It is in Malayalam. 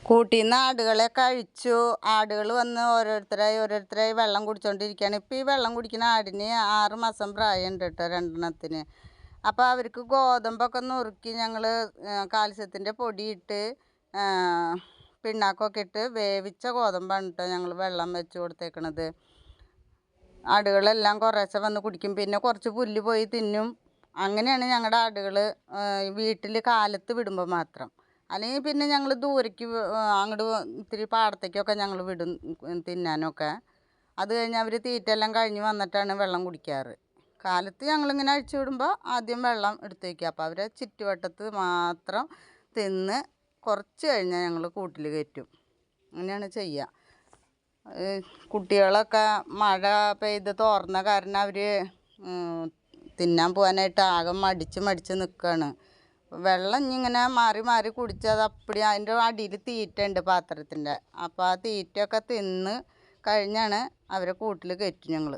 കൂട്ടിൽ നിന്ന് ആടുകളെയൊക്കെ അഴിച്ചു. ആടുകൾ വന്ന് ഓരോരുത്തരായി വെള്ളം കുടിച്ചുകൊണ്ടിരിക്കുകയാണ്. ഇപ്പോൾ ഈ വെള്ളം കുടിക്കുന്ന ആടിന് 6 മാസം പ്രായമുണ്ട് കേട്ടോ, 2 അപ്പോൾ അവർക്ക് ഗോതമ്പൊക്കെ നുറുക്കി ഞങ്ങൾ കാൽസ്യത്തിൻ്റെ പൊടിയിട്ട് പിണ്ണാക്കൊക്കെ ഇട്ട് വേവിച്ച ഗോതമ്പാണ് കേട്ടോ ഞങ്ങൾ വെള്ളം വെച്ച് കൊടുത്തേക്കണത്. ആടുകളെല്ലാം കുറേശ്ശെ വന്ന് കുടിക്കും. പിന്നെ കുറച്ച് പുല്ല് പോയി തിന്നും. അങ്ങനെയാണ് ഞങ്ങളുടെ ആടുകൾ വീട്ടിൽ കാലത്ത് വിടുമ്പോൾ മാത്രം. അല്ലെങ്കിൽ പിന്നെ ഞങ്ങൾ ദൂരേക്ക് അങ്ങോട്ട് ഇത്തിരി പാടത്തേക്കൊക്കെ ഞങ്ങൾ വിടും തിന്നാനൊക്കെ. അത് കഴിഞ്ഞ് അവർ തീറ്റയെല്ലാം കഴിഞ്ഞ് വന്നിട്ടാണ് വെള്ളം കുടിക്കാറ്. കാലത്ത് ഞങ്ങളിങ്ങനെ അഴിച്ചു വിടുമ്പോൾ ആദ്യം വെള്ളം എടുത്ത് വയ്ക്കുക. അപ്പോൾ അവരെ ചുറ്റുവട്ടത്ത് മാത്രം തിന്ന് കുറച്ച് കഴിഞ്ഞാൽ ഞങ്ങൾ കൂട്ടിൽ കയറ്റും. അങ്ങനെയാണ് ചെയ്യുക. കുട്ടികളൊക്കെ മഴ പെയ്ത് തോർന്ന കാരണം അവർ തിന്നാൻ പോകാനായിട്ട് ആകെ മടിച്ച് നിൽക്കുകയാണ്. വെള്ളം ഇങ്ങനെ മാറി കുടിച്ചത് അപ്പടി അതിൻ്റെ അടിയിൽ തീറ്റ ഉണ്ട് പാത്രത്തിൻ്റെ. അപ്പോൾ ആ തീറ്റയൊക്കെ തിന്ന് കഴിഞ്ഞാണ് അവരെ കൂട്ടിൽ കയറ്റും ഞങ്ങൾ.